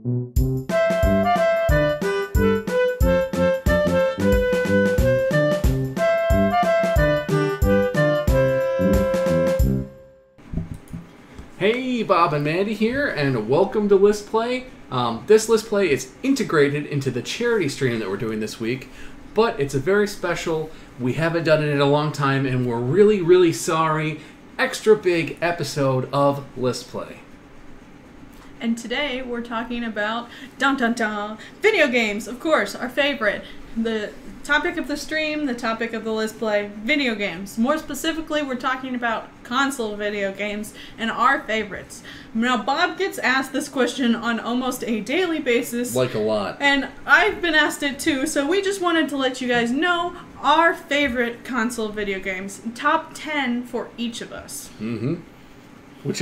Hey, Bob and Mandy here, and welcome to List Play. This List Play is integrated into the charity stream that we're doing this week, but it's a very special, we haven't done it in a long time, and we're really, really sorry, extra big episode of List Play. And today we're talking about video games, of course, our favorite. The topic of the stream, the topic of the List Play, video games. More specifically, we're talking about console video games and our favorites. Now, Bob gets asked this question on almost a daily basis. Like a lot. And I've been asked it too, so we just wanted to let you guys know our favorite console video games. Top 10 for each of us. Mm-hmm. Which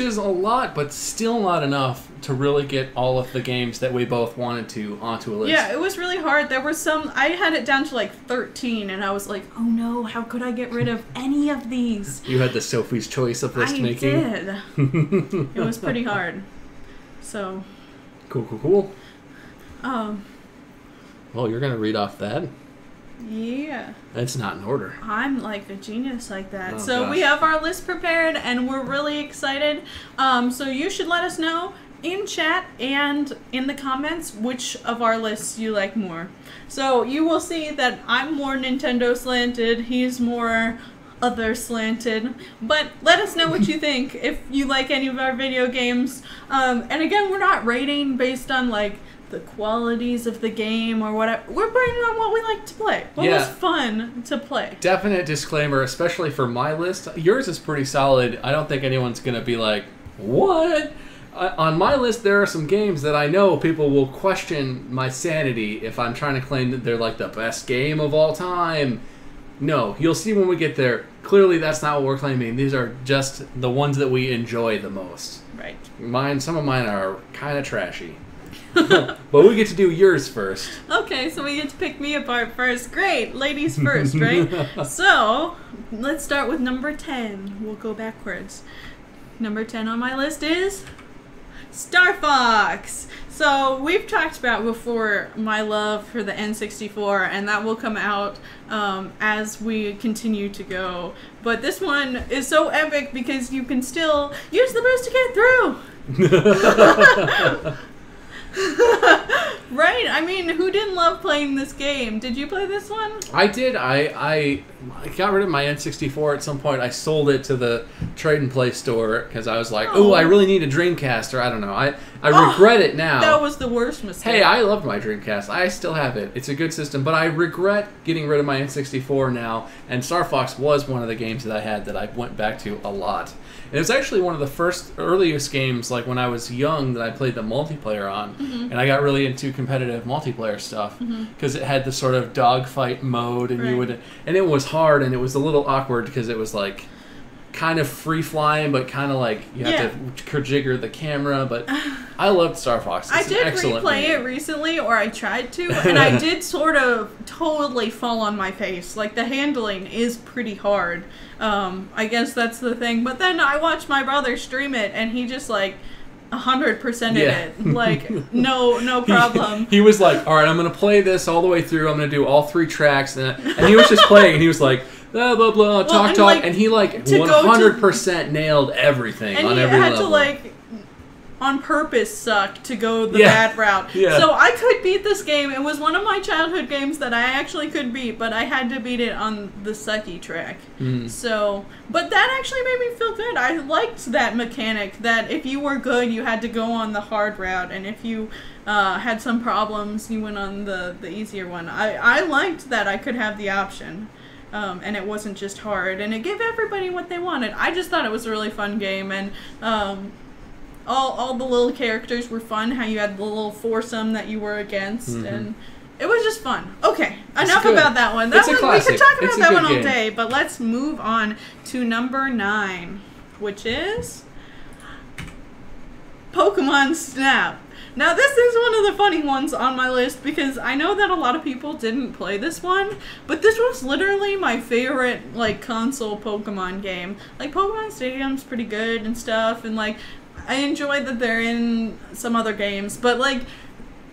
is a lot, but still not enough to really get all of the games that we both wanted to onto a list. Yeah, it was really hard. There were some, I had it down to like 13, and I was like, oh no, how could I get rid of any of these? You had the Sophie's Choice of list making. I did. It was pretty hard. So. Cool. Well, you're going to read off that? Yeah. It's not in order. I'm like a genius like that. Oh, so gosh. we have our list prepared and we're really excited. So you should let us know in chat and in the comments which of our lists you like more. So you will see that I'm more Nintendo slanted, he's more other slanted, but let us know what you think if you like any of our video games. And again, we're not rating based on like the qualities of the game or whatever. We're putting on what we like to play. What was fun to play. Definite disclaimer, especially for my list. Yours is pretty solid. I don't think anyone's going to be like, what? On my list, there are some games that I know people will question my sanity if I'm trying to claim that they're like the best game of all time. No, you'll see when we get there. Clearly, that's not what we're claiming. These are just the ones that we enjoy the most. Right. Some of mine are kind of trashy. But we get to do yours first. Okay, so we get to pick me apart first. Great, ladies first, right? So, let's start with number 10. We'll go backwards. Number 10 on my list is Star Fox. So, we've talked about before my love for the N64, and that will come out as we continue to go. But this one is so epic because you can still use the boost to get through. Right? I mean, who didn't love playing this game? Did you play this one? I did. I got rid of my N64 at some point. I sold it to the Trade and Play store because I was like, oh, I really need a Dreamcast, or I don't know. I regret it now. That was the worst mistake. Hey, I loved my Dreamcast. I still have it. It's a good system, but I regret getting rid of my N64 now, and Star Fox was one of the games that I had that I went back to a lot. And it was actually one of the earliest games, like when I was young, that I played the multiplayer on. Mm-hmm. And I got really into competitive multiplayer stuff because it had the sort of dogfight mode, and and it was hard, and it was a little awkward because it was like kind of free flying, but kind of like you have to jigger the camera. But I loved Star Fox. It's I did replay it recently, or I tried to, and I did sort of totally fall on my face. Like, the handling is pretty hard. I guess that's the thing. But then I watched my brother stream it, and he just like 100%ed it. Like, no problem. He was like, all right, I'm going to play this all the way through. I'm going to do all 3 tracks. And he was just playing, and he was like, blah, blah, blah, talk. Like, and he like 100% nailed everything on every level. And he had to like on purpose suck to go the bad route. Yeah. So I could beat this game. It was one of my childhood games that I actually could beat, but I had to beat it on the sucky track. So, but that actually made me feel good. I liked that mechanic that if you were good, you had to go on the hard route, and if you had some problems, you went on the easier one. I liked that I could have the option. And it wasn't just hard, and it gave everybody what they wanted. I just thought it was a really fun game, and all the little characters were fun, how you had the little foursome that you were against, and it was just fun. Okay, enough about that one. That one, we could talk about that one all day, but let's move on to number 9, which is Pokemon Snap. Now, this is one of the funny ones on my list because I know that a lot of people didn't play this one, but this was literally my favorite, like, console Pokemon game. Like, Pokemon Stadium's pretty good and stuff, and, like, I enjoy that they're in some other games, but like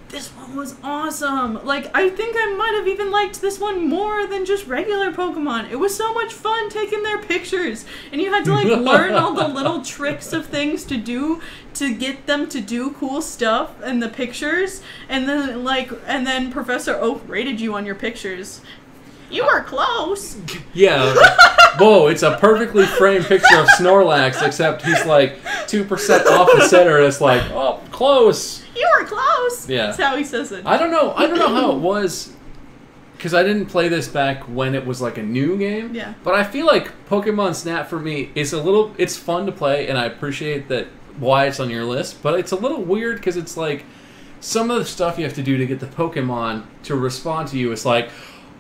this one was awesome. Like, I think I might have even liked this one more than just regular Pokemon. It was so much fun taking their pictures, and you had to like learn all the little tricks of things to do to get them to do cool stuff in the pictures, and then Professor Oak rated you on your pictures. You were close. Yeah. Whoa, it's a perfectly framed picture of Snorlax, except he's like 2% off the center, and it's like, oh, close. You were close. Yeah. That's how he says it. I don't know how it was, because I didn't play this back when it was like a new game. Yeah. But I feel like Pokemon Snap for me is it's fun to play, and I appreciate that why it's on your list, but it's a little weird because it's like some of the stuff you have to do to get the Pokemon to respond to you is like,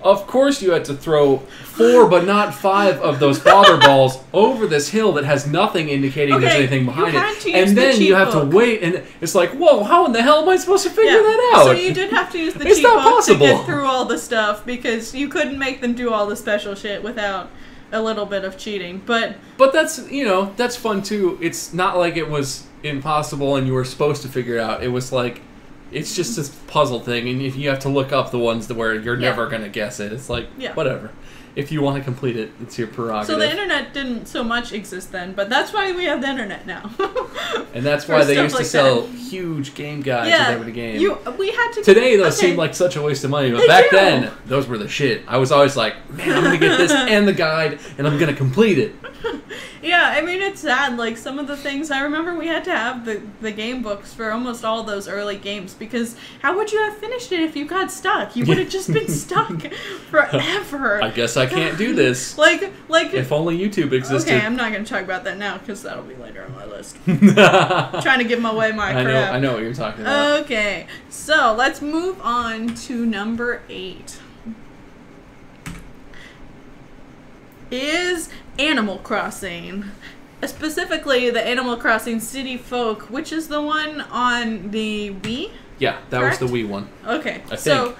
of course you had to throw 4 but not 5 of those bother balls over this hill that has nothing indicating there's anything behind it. And then you have to wait, and it's like, whoa, how in the hell am I supposed to figure that out? So you did have to use the It's cheat not book possible. to get through all the stuff because you couldn't make them do all the special shit without a little bit of cheating. But that's, that's fun too. It's not like it was impossible and you were supposed to figure it out. It was like, it's just this puzzle thing, and if you have to look up the ones where you're never going to guess it, it's like, whatever. If you want to complete it, it's your prerogative. So the internet didn't so much exist then, but that's why we have the internet now. And that's why they used to sell huge game guides with every game. We had to. Today, those seem like such a waste of money, but back then, those were the shit. I was always like, man, I'm going to get this and the guide, and I'm going to complete it. Yeah, I mean, it's sad. Like, some of the things, I remember we had to have the game books for almost all those early games, because how would you have finished it if you got stuck? You would have just been stuck forever. I guess I can't do this. Like if only YouTube existed. Okay, I'm not going to talk about that now, because that'll be later on my list. Trying to give away my crap. I know what you're talking about. Okay, so let's move on to number 8. Is Animal Crossing. Specifically, the Animal Crossing City Folk, which is the one on the Wii? Yeah, that was the Wii one. Okay, so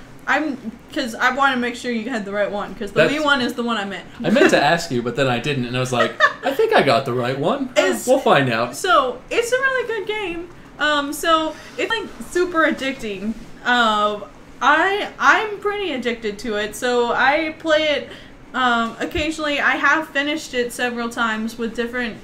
because I want to make sure you had the right one, because the Wii one is the one I meant. I meant to ask you, but then I didn't, and I was like, I think I got the right one. We'll find out. So, it's a really good game. So, it's like super addicting. I'm pretty addicted to it, so I play it occasionally. I have finished it several times with different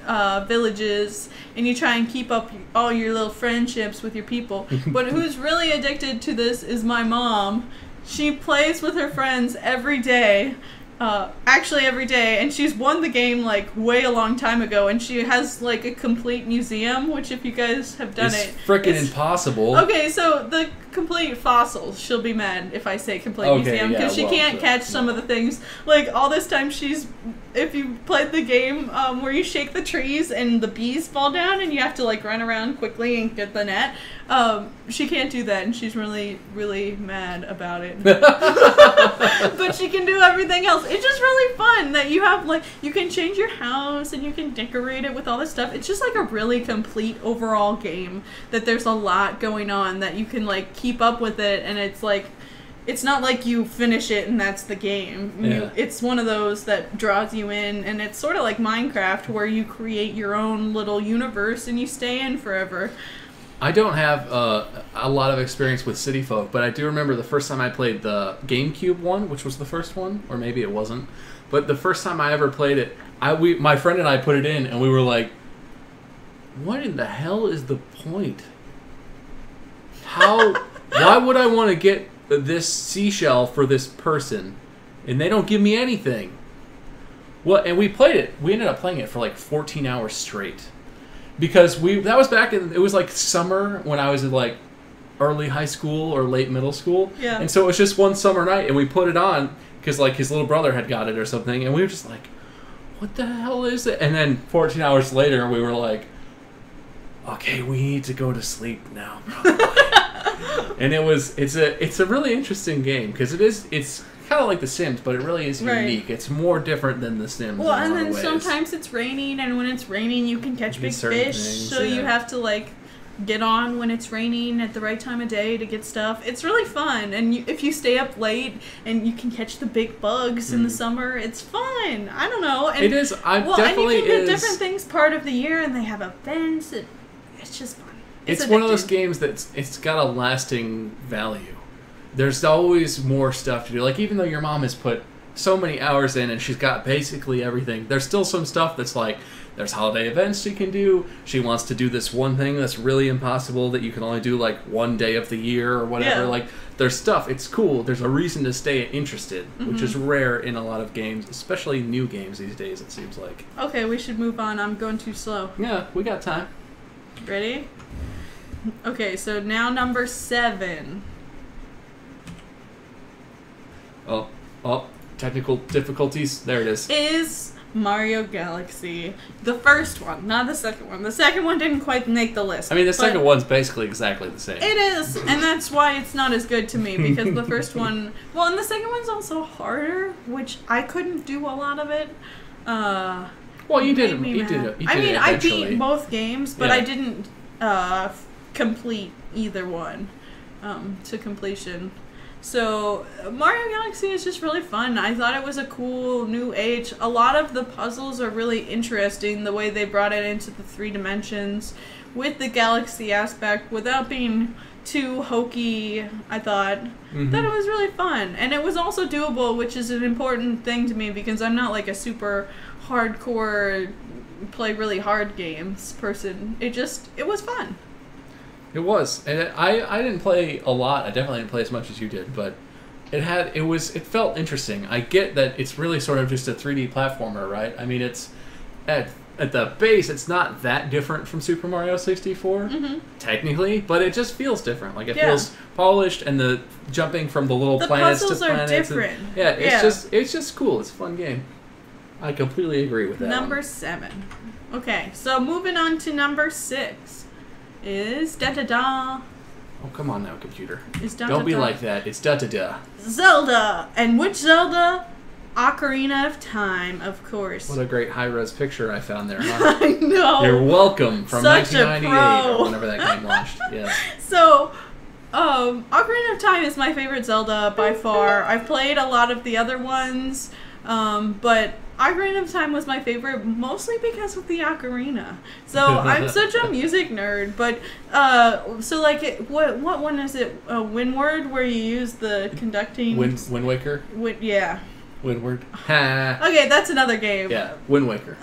villages, and you try and keep up all your little friendships with your people. But who's really addicted to this is my mom. She plays with her friends every day. Actually every day, and she's won the game like way a long time ago, and she has like a complete museum, which if you guys have done it's freaking impossible. Okay, so the complete fossils, she'll be mad if I say complete museum, because she can't catch some of the things. Like all this time if you played the game where you shake the trees and the bees fall down and you have to like run around quickly and get the net, she can't do that, and she's really, really mad about it. But she can do everything else. It's just really fun that you have, like, you can change your house and you can decorate it with all this stuff. It's just like a really complete overall game that there's a lot going on that you can like keep up with it, and it's like, it's not like you finish it and that's the game. It's one of those that draws you in, and it's sort of like Minecraft where you create your own little universe and you stay in forever. I don't have a lot of experience with City Folk, but I do remember the first time I played the GameCube one, which was the first one, or maybe it wasn't. But the first time I ever played it, my friend and I put it in, and we were like, what in the hell is the point? Why would I want to get this seashell for this person, and they don't give me anything? Well, and we played it. We ended up playing it for like 14 hours straight. Because that was back in, it was like summer when I was in like early high school or late middle school. Yeah. And so it was just one summer night, and we put it on because like his little brother had got it or something, and we were just like, what the hell is it? And then 14 hours later, we were like, okay, we need to go to sleep now, probably. And it's a really interesting game because it's kind of like The Sims, but it really is unique. It's more different than The Sims. Well, and then sometimes it's raining, and when it's raining, you can catch big fish. So you have to like get on when it's raining at the right time of day to get stuff. It's really fun, and if you stay up late and you can catch the big bugs in the summer, it's fun. I don't know. And, it is. And you can get different things part of the year, and they have events. it's just fun. It's one of those addicting. games that's it's got a lasting value. There's always more stuff to do. Like, even though your mom has put so many hours in and she's got basically everything, there's still some stuff that's like, there's holiday events she can do. She wants to do this one thing that's really impossible that you can only do like one day of the year or whatever. Yeah. Like, there's stuff. It's cool. There's a reason to stay interested, which is rare in a lot of games, especially new games these days, it seems like. Okay, we should move on. I'm going too slow. Yeah, we got time. Ready? Okay, so now number 7. Oh, technical difficulties. There it is. Is Mario Galaxy. The first one, not the second one. The second one didn't quite make the list. I mean, the but second one's basically exactly the same. It is, and that's why it's not as good to me, because the first one... Well, and the second one's also harder, which I couldn't do a lot of it. Well, you did. made me You did mad. it. You I did mean, it I eventually. beat both games, but Yeah. I didn't complete either one to completion. So Mario Galaxy is just really fun. I thought it was a cool new age. A lot of the puzzles are really interesting, the way they brought it into the 3 dimensions with the galaxy aspect without being too hokey. I thought that it was really fun, and it was also doable, which is an important thing to me because I'm not like a super hardcore play really hard games person. It was fun. It was, and I didn't play a lot. I definitely didn't play as much as you did, but it felt interesting. I get that it's really sort of just a 3D platformer, right? I mean, it's at the base, it's not that different from Super Mario 64, technically, but it just feels different. Like, it feels polished, and the jumping from the little planets to puzzles are planets. different. It's just cool. It's a fun game. I completely agree with that. Number 7. Okay, so moving on to number 6 is da-da-da. Oh, come on now, computer. Is da-da-da. Don't be like that. It's da-da-da. Zelda! And which Zelda? Ocarina of Time, of course. What a great high-res picture I found there, huh? I know! You're welcome, from Such a 1998 pro. or whenever that game launched. Yeah. So, Ocarina of Time is my favorite Zelda by far. I've played a lot of the other ones, but Ocarina of Time was my favorite mostly because of the ocarina. So I'm such a music nerd, but so like what one is it? Windward, where you use the conducting. Wind Waker? Yeah. Windward? Ha. Okay, that's another game. Yeah, Wind Waker.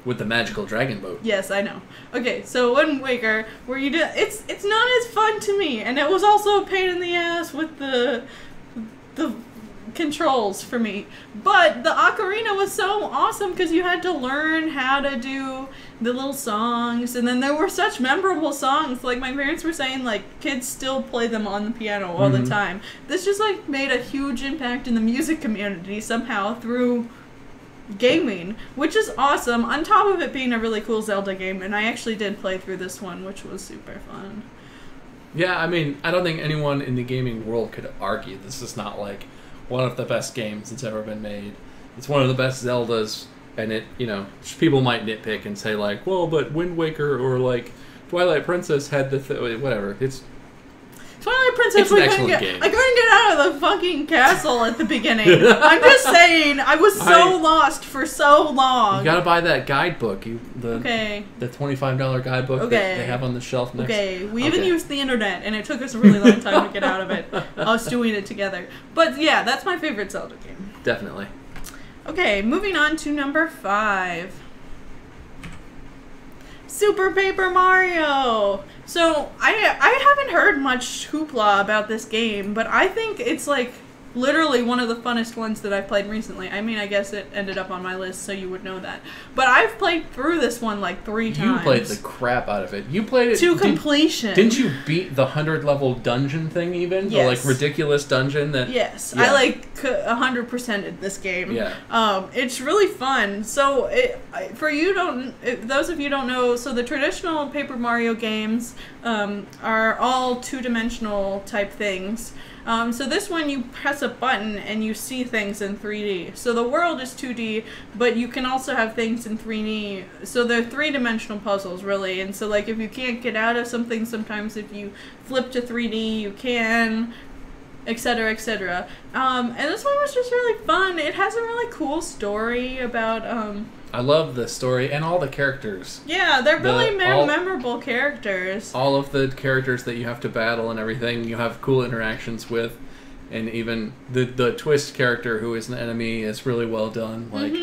With the magical dragon boat. Yes, I know. Okay, so Wind Waker, where you do it's not as fun to me, and it was also a pain in the ass with the controls for me. But the ocarina was so awesome because you had to learn how to do the little songs, and then there were such memorable songs. Like, my parents were saying, like, kids still play them on the piano all the time. This just like made a huge impact in the music community somehow through gaming, which is awesome, on top of it being a really cool Zelda game. And I actually did play through this one, which was super fun. Yeah, I mean, I don't think anyone in the gaming world could argue this is not like one of the best games that's ever been made. It's one of the best Zeldas, and it, people might nitpick and say like, well, but Wind Waker or like Twilight Princess had the whatever. It's Twilight Princess, It's an excellent game. I couldn't get out of the fucking castle at the beginning. I'm just saying, I was so lost for so long. You gotta buy that guidebook. Okay. The $25 guidebook that they have on the shelf next. Okay, we even used the internet, and it took us a really long time to get out of it. Us doing it together. But yeah, that's my favorite Zelda game. Definitely. Okay, moving on to number 5. Super Paper Mario! So, I haven't heard much hoopla about this game, but I think it's like literally one of the funnest ones that I've played recently. I mean, I guess it ended up on my list, so you would know that. But I've played through this one like 3 times. You played the crap out of it. You played it to completion. Didn't you beat the 100-level dungeon thing even? Yes. The like ridiculous dungeon that. Yes, Yeah. I like 100%ed this game. Yeah. It's really fun. So those of you who don't know, so the traditional Paper Mario games are all 2-dimensional type things. So this one, you press a button and you see things in 3D. So the world is 2D, but you can also have things in 3D. So they're 3-dimensional puzzles, really. And so, like, if you can't get out of something, sometimes if you flip to 3D, you can, etc., etc. And this one was just really fun. It has a really cool story about... I love the story and all the characters. Yeah, they're really all- memorable characters. All of the characters that you have to battle and everything, you have cool interactions with. And even the twist character who is an enemy is really well done. Like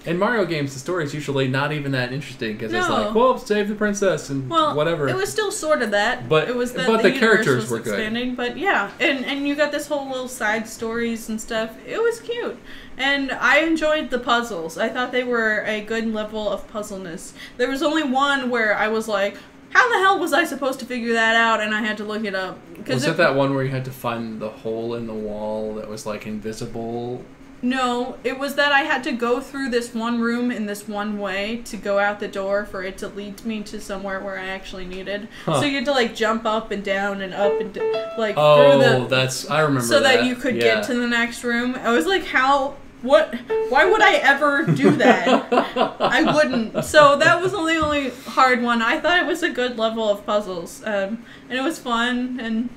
in Mario games, the story is usually not even that interesting because it's like, well, save the princess and whatever. It was still sort of that, but it was that but the the characters universe were was expanding. Good. But yeah, and you got this whole little side stories and stuff. It was cute, and I enjoyed the puzzles. I thought they were a good level of puzzleness. There was only one where I was like, how the hell was I supposed to figure that out? And I had to look it up. Was it that one where you had to find the hole in the wall that was like invisible? No, it was that I had to go through this one room in this one way to go out the door for it to lead me to somewhere where I actually needed. So you had to like jump up and down and up and through the... I remember so that you could get to the next room. I was like, why would I ever do that? I wouldn't. So that was the only hard one. I thought it was a good level of puzzles. And it was fun, and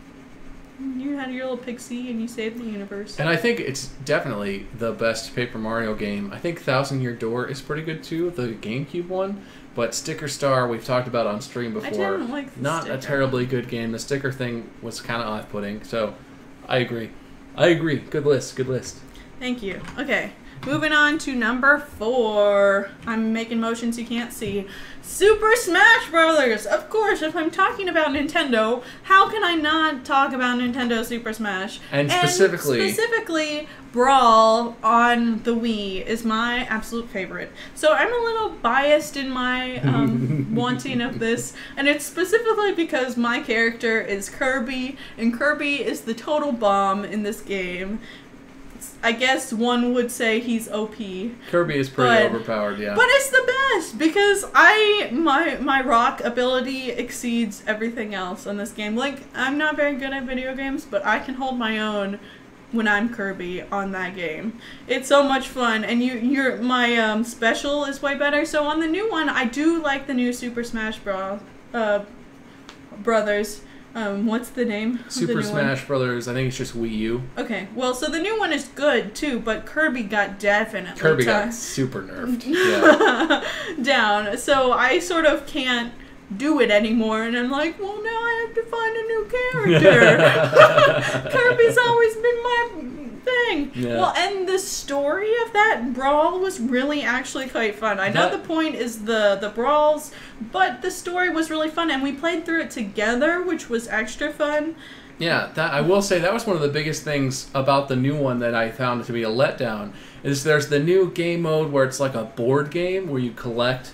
you had your little pixie, and you saved the universe. And I think it's definitely the best Paper Mario game. I think Thousand Year Door is pretty good too, the GameCube one. But Sticker Star, we've talked about on stream before. I didn't like the Not sticker. a terribly good game. The sticker thing was kind of off-putting, so I agree. Good list. Thank you. Okay, moving on to number 4. I'm making motions you can't see. Super Smash Brothers! Of course, if I'm talking about Nintendo, how can I not talk about Nintendo Super Smash? And specifically, Brawl on the Wii is my absolute favorite. So I'm a little biased in my wanting of this, and it's specifically because my character is Kirby, and Kirby is the total bomb in this game. I guess one would say he's OP. Kirby is pretty overpowered, yeah. But it's the best because my rock ability exceeds everything else in this game. Like, I'm not very good at video games, but I can hold my own when I'm Kirby on that game. It's so much fun, and my special is way better. So on the new one, I do like the new Super Smash Brothers. What's the name? Super Smash Brothers, I think it's just Wii U. Okay, well, so the new one is good, too, but Kirby got definitely got super nerfed. Yeah. down. So I sort of can't do it anymore, and I'm like, well, now I have to find a new character. Kirby's always been my thing. Yeah. Well, and the story of that brawl was really actually quite fun. I know the point is the brawls, but the story was really fun, and we played through it together, which was extra fun. Yeah, I will say that was one of the biggest things about the new one that I found to be a letdown, is there's the new game mode where it's like a board game where you collect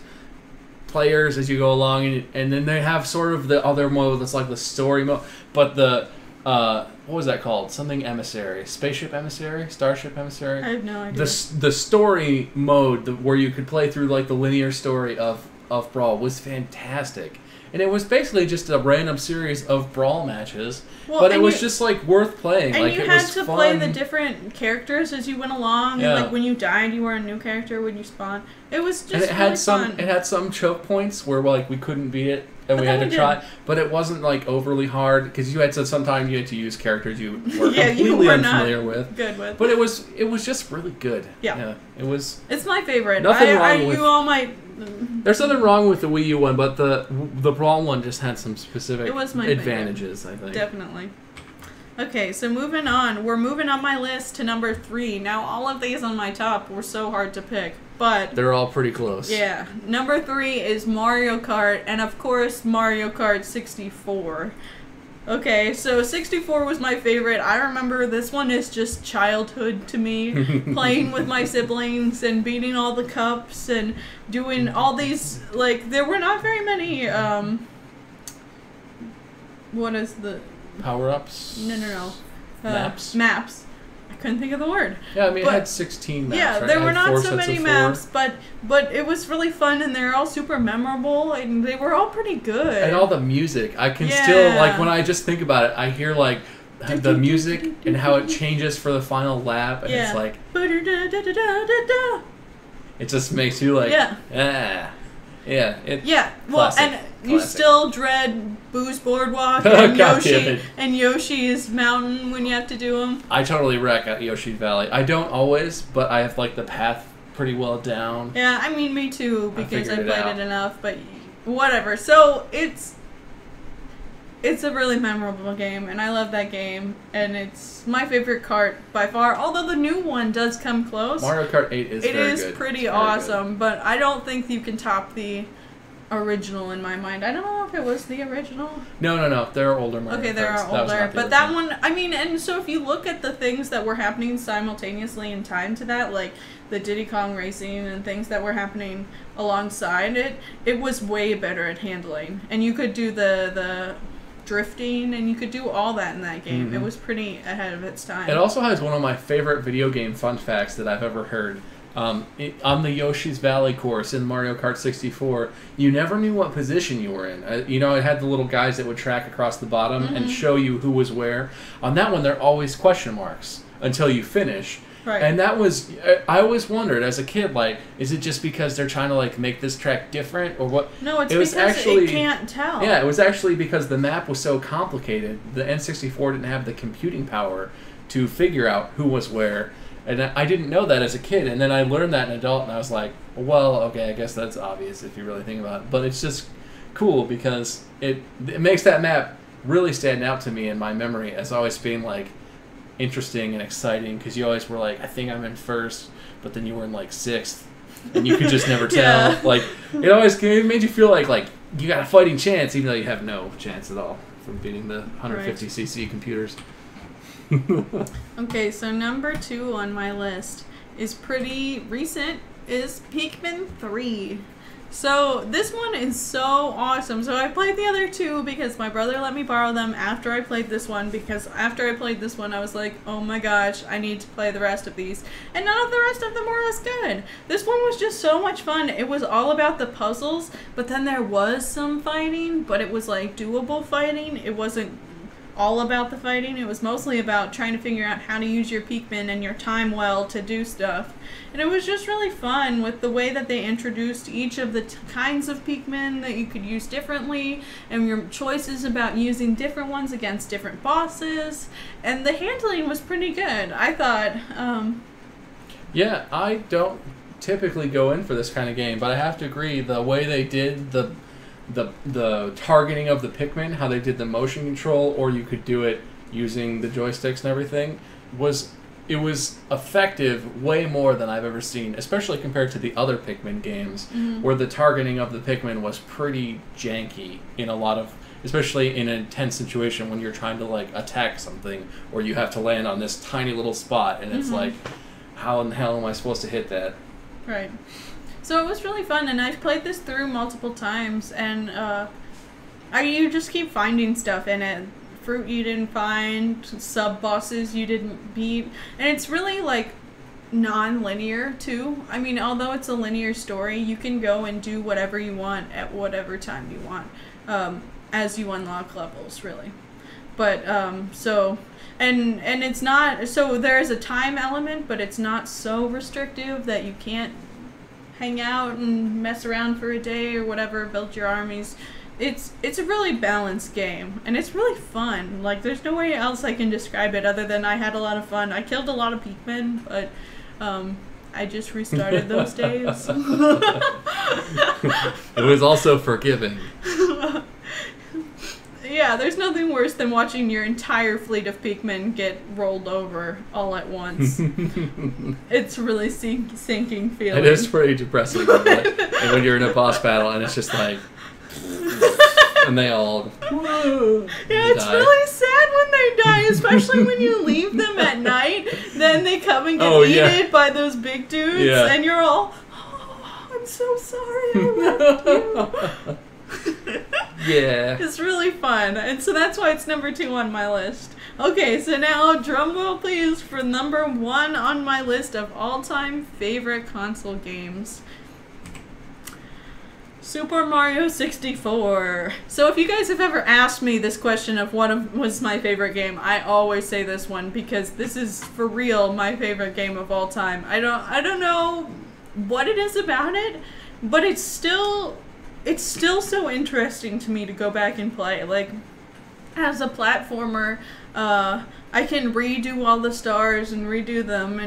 players as you go along, and then they have sort of the other mode that's like the story mode, but the what was that called? Something Emissary. Spaceship Emissary? Starship Emissary? I have no idea. The story mode where you could play through like the linear story of Brawl was fantastic. And it was basically just a random series of Brawl matches, but it was just like worth playing. And like, you it had was to fun. play the different characters as you went along. Yeah. Like when you died, you were a new character. When you spawned, it was just and it had fun. It had some choke points where like we couldn't beat it and we had to try, but it wasn't like overly hard because you had to sometimes you had to use characters you were completely unfamiliar with. Good with. But it was just really good. Yeah. It was. It's my favorite. Nothing wrong with. You all might. There's nothing wrong with the Wii U one, but the Brawl one just had some specific advantages, favorite. I think. Definitely. Okay, so moving on. We're moving on my list to number 3. Now, all of these on my top were so hard to pick, but... They're all pretty close. Yeah. Number 3 is Mario Kart, and of course, Mario Kart 64. Okay, so 64 was my favorite. I remember this one is just childhood to me. Playing with my siblings and beating all the cups and doing all these, like, there were not very many, what is the... Power-ups? No. Maps? Maps. I couldn't think of the word. Yeah, I mean, it had 16 maps, yeah, right? there were not so many maps, but it was really fun, and they're all super memorable, and they were all pretty good. And all the music. I can still, like, when I just think about it, I hear, like, the music and how it changes for the final lap, and it's like... It just makes you, like... Yeah. Well, and you still dread Boo's Boardwalk and Yoshi's Mountain when you have to do them. I totally wreck at Yoshi's Valley. I don't always, but I have like the path pretty well down. Yeah, I mean, me too, because I figured played it it enough, but whatever. So, it's a really memorable game, and I love that game, and it's my favorite kart by far, although the new one does come close. Mario Kart 8 is very good. It is pretty awesome, but I don't think you can top the original in my mind. I don't know if it was the original. No. There are older Mario Karts. Okay, there are That was older, not the but that original. one, I mean, and so if you look at the things that were happening simultaneously in time to that, like the Diddy Kong Racing and things that were happening alongside it, it was way better at handling. And you could do the drifting, and you could do all that in that game. It was pretty ahead of its time. It also has one of my favorite video game fun facts that I've ever heard. On the Yoshi's Valley course in Mario Kart 64, you never knew what position you were in. It had the little guys that would track across the bottom and show you who was where. On that one, there are always question marks until you finish. Right. And that was, I always wondered as a kid, like, is it just because they're trying to, like, make this track different, or what? No, it's it was because actually, it can't tell. Yeah, it was actually because the map was so complicated. The N64 didn't have the computing power to figure out who was where. And I didn't know that as a kid, and then I learned that in adult, and I was like, well, okay, I guess that's obvious if you really think about it. But it's just cool because it makes that map really stand out to me in my memory as always being, like, interesting and exciting, because you always were like, I think I'm in first, but then you were in, like, sixth, and you could just never tell. Yeah. Like, it made you feel like you got a fighting chance, even though you have no chance at all from beating the 150cc computers. Okay, so number 2 on my list is pretty recent, is Pikmin 3. So this one is so awesome. So I played the other 2 because my brother let me borrow them after I played this one, because after I played this one I was like, oh my gosh, I need to play the rest of these. And none of the rest of them were as good. This one was just so much fun. It was all about the puzzles, but then there was some fighting, but it was like doable fighting. It wasn't all about the fighting. It was mostly about trying to figure out how to use your Pikmin and your time well to do stuff. And it was just really fun with the way that they introduced each of the kinds of Pikmin that you could use differently, and your choices about using different ones against different bosses. And the handling was pretty good, I thought. Yeah, I don't typically go in for this kind of game, but I have to agree, the way they did the targeting of the Pikmin, how they did the motion control, or you could do it using the joysticks and everything, was effective way more than I've ever seen, especially compared to the other Pikmin games, where the targeting of the Pikmin was pretty janky in a lot of, especially in a tense situation when you're trying to, like, attack something, or you have to land on this tiny little spot, and it's like, how in the hell am I supposed to hit that? Right. So it was really fun, and I've played this through multiple times, and you just keep finding stuff in it. Fruit you didn't find, sub-bosses you didn't beat, and it's really, like, non-linear, too. I mean, although it's a linear story, you can go and do whatever you want at whatever time you want, as you unlock levels, really. But, so... And it's not... So there is a time element, but it's not so restrictive that you can't hang out and mess around for a day or whatever, build your armies. It's a really balanced game, and it's really fun. Like, there's no way else I can describe it other than I had a lot of fun. I killed a lot of Pikmin, but I just restarted those days. It was also forgiving. Yeah, there's nothing worse than watching your entire fleet of Pikmin get rolled over all at once. It's really sinking feeling. It is pretty depressing when you're in a boss battle and it's just like... and they all... Yeah, it's really sad when they die, especially when you leave them at night. Then they come and get eaten by those big dudes, and you're all, oh, I'm so sorry I left you. Yeah. It's really fun, and so that's why it's number 2 on my list. Okay, so now drum roll please for number 1 on my list of all-time favorite console games. Super Mario 64. So if you guys have ever asked me this question of what was my favorite game, I always say this one, because this is for real my favorite game of all time. I don't know what it is about it, but it's still so interesting to me to go back and play. Like, as a platformer, I can redo all the stars and redo them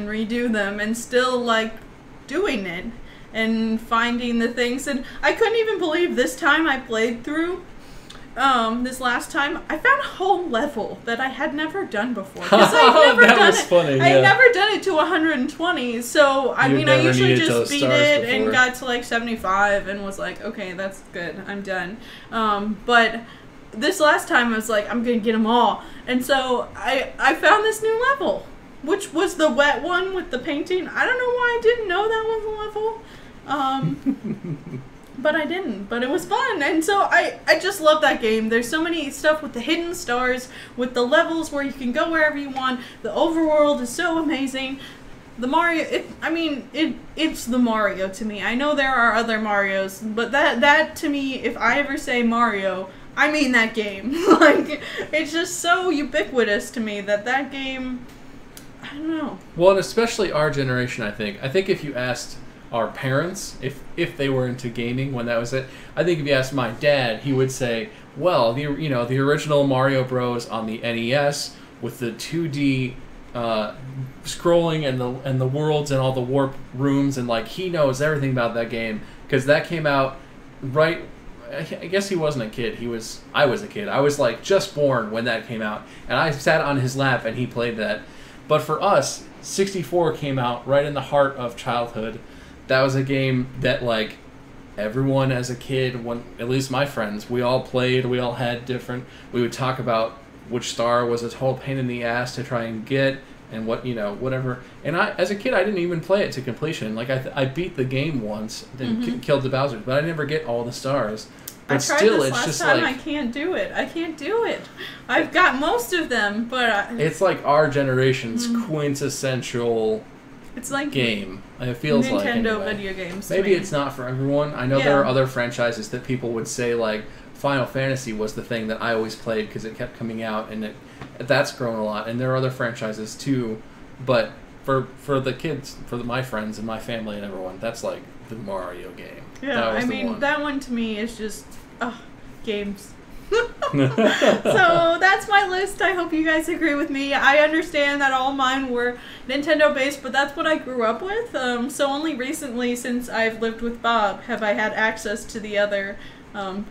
and still, like, doing it and finding the things. And I couldn't even believe this time I played through. This last time, I found a whole level that I had never done before. Because I'd never done it. Funny, I'd never done it to 120. So I mean, I usually just beat it and got to like 75 and was like, okay, that's good. I'm done. But this last time, I was like, I'm gonna get them all. And so I found this new level, which was the wet one with the painting. I don't know why I didn't know that was a level. But I didn't. But it was fun. And so I just love that game. There's so many stuff with the hidden stars, with the levels where you can go wherever you want. The overworld is so amazing. The Mario, it's the Mario to me. I know there are other Marios, but that to me, if I ever say Mario, I mean that game. Like, it's just so ubiquitous to me that game, I don't know. Well, and especially our generation, I think. I think if you asked our parents, if they were into gaming when that was it, I think if you asked my dad, he would say, well, the original Mario Bros. On the NES with the 2D scrolling and the worlds and all the warp rooms, and like he knows everything about that game because that came out right. I guess he wasn't a kid. I was a kid. I was like just born when that came out, and I sat on his lap and he played that. But for us, 64 came out right in the heart of childhood. That was a game that, like, everyone as a kid, at least my friends, we all played, we all had different, we would talk about which star was a total pain in the ass to try and get, and whatever. And as a kid, I didn't even play it to completion. Like, I beat the game once, then killed the Bowser, but I never get all the stars. But I tried still, this it's last just time. like, I can't do it. I've got most of them, but it's like our generation's quintessential it's like game. It feels Nintendo like Nintendo video games. Maybe it's not for everyone. I know Yeah. there are other franchises that people would say, like Final Fantasy was the thing that I always played because it kept coming out, and that's grown a lot. And there are other franchises too, but for the kids, my friends and my family and everyone, that's like the Mario game. Yeah, I mean that one to me is just games. So that's my list. I hope you guys agree with me. I understand that all mine were Nintendo based, but that's what I grew up with. So only recently, since I've lived with Bob, have I had access to the other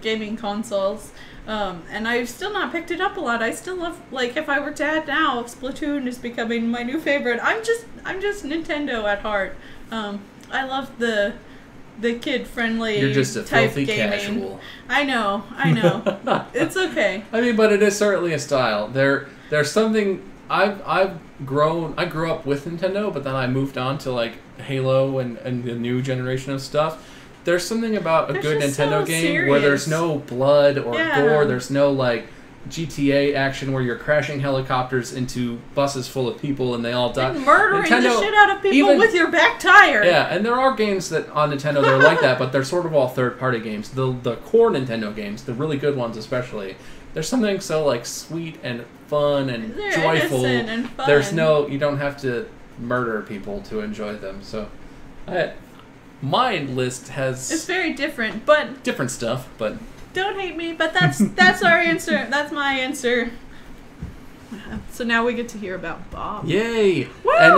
gaming consoles. And I've still not picked it up a lot. I still love, like, if I were to add now, Splatoon is becoming my new favorite. I'm just Nintendo at heart. I love the kid-friendly You're just a type filthy gaming. casual. I know. It's okay. I mean, but it is certainly a style. There's something I grew up with Nintendo, but then I moved on to like Halo and the new generation of stuff. There's something about a good Nintendo game where there's no blood or gore. There's no like GTA action where you're crashing helicopters into buses full of people and they all die. And murdering the shit out of people with your back tire. Yeah, and there are games that on Nintendo that are like that, but they're sort of all third-party games. The core Nintendo games, the really good ones especially, there's something so like sweet and fun and joyful. And fun. There's you don't have to murder people to enjoy them. So, my list has it's very different, but different stuff, but. Don't hate me, but that's our answer. That's my answer. So now we get to hear about Bob. Yay! Woo! And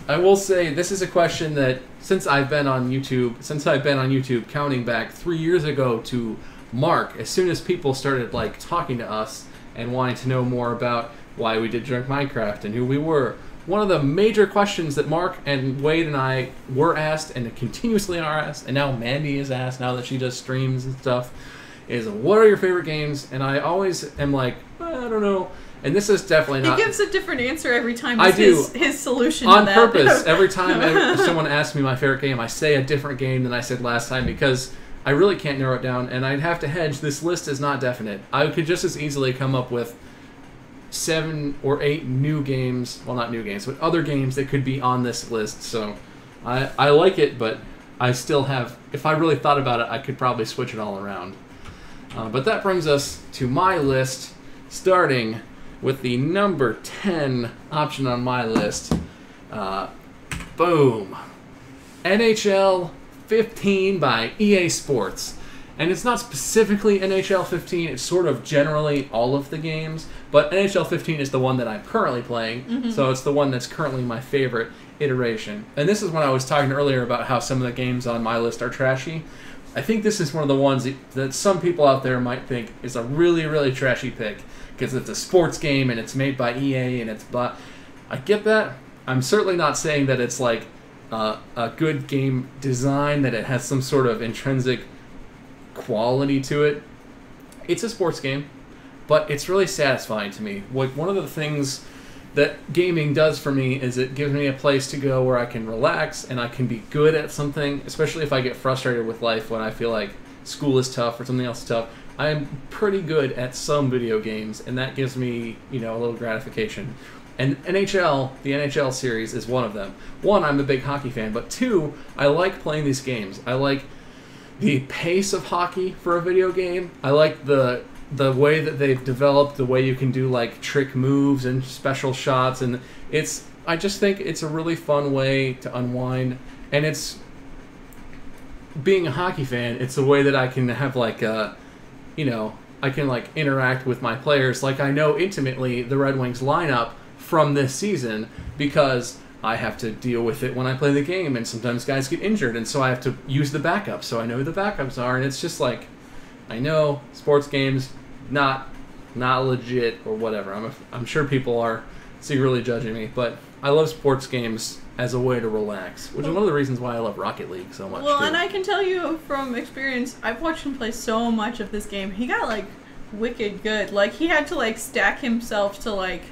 I will say, this is a question that since I've been on YouTube, counting back 3 years ago to Mark, as soon as people started like talking to us and wanting to know more about why we did Drunk Minecraft and who we were, one of the major questions that Mark and Wade and I were asked and continuously are asked, and now Mandy is asked now that she does streams and stuff, is what are your favorite games? And I always am like, I don't know. And this is definitely not... He gives a different answer every time. I do. His solution on to that. purpose. Every time someone asks me my favorite game, I say a different game than I said last time because I really can't narrow it down, and I'd have to hedge. This list is not definite. I could just as easily come up with 7 or 8 new games. Well, not new games, but other games that could be on this list. So I like it, but I still have... If I really thought about it, I could probably switch it all around. But that brings us to my list, starting with the number 10 option on my list. Boom. NHL 15 by EA Sports. And it's not specifically NHL 15, it's sort of generally all of the games, but NHL 15 is the one that I'm currently playing, so it's the one that's currently my favorite iteration. And this is when I was talking earlier about how some of the games on my list are trashy. I think this is one of the ones that some people out there might think is a really, really trashy pick, because it's a sports game and it's made by EA and it's blah. I get that. I'm certainly not saying that it's like a good game design, that it has some sort of intrinsic quality to it. It's a sports game, but it's really satisfying to me. Like, one of the things that gaming does for me is it gives me a place to go where I can relax and I can be good at something, especially if I get frustrated with life when I feel like school is tough or something else is tough. I am pretty good at some video games, and that gives me, a little gratification. And NHL, the NHL series, is one of them. One, I'm a big hockey fan, but two, I like playing these games. I like the pace of hockey for a video game. I like the way that they've developed, the way you can do like trick moves and special shots, and I just think it's a really fun way to unwind. And it's, being a hockey fan, it's a way that I can have like I can like interact with my players. Like, I know intimately the Red Wings lineup from this season because I have to deal with it when I play the game, and sometimes guys get injured, and so I have to use the backups, so I know who the backups are, and it's just like, I know sports games, not legit or whatever. I'm sure people are secretly judging me, but I love sports games as a way to relax, which is one of the reasons why I love Rocket League so much. Well, too. and I can tell you from experience, I've watched him play so much of this game. He got like wicked good. Like, he had to like stack himself to like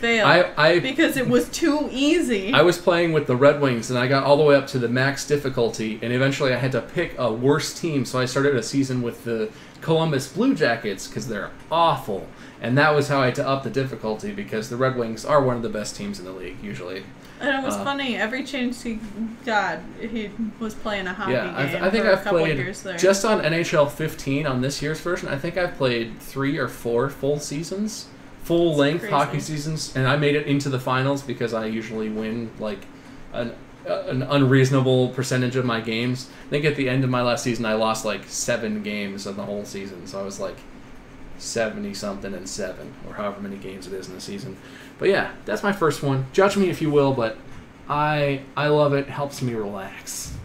fail because it was too easy. I was playing with the Red Wings, and I got all the way up to the max difficulty, and eventually I had to pick a worse team, so I started a season with the Columbus Blue Jackets because they're awful, and that was how I had to up the difficulty, because the Red Wings are one of the best teams in the league usually. And it was funny, every chance he got, he was playing a hockey game. I think for I've a couple played, years there. just on NHL 15 on this year's version, I think I've played 3 or 4 full seasons, full-length hockey seasons, and I made it into the finals because I usually win like an unreasonable percentage of my games. I think at the end of my last season I lost like 7 games of the whole season, so I was like 70-something and 7, or however many games it is in the season. But yeah, that's my first one. Judge me if you will, but I love it. It helps me relax.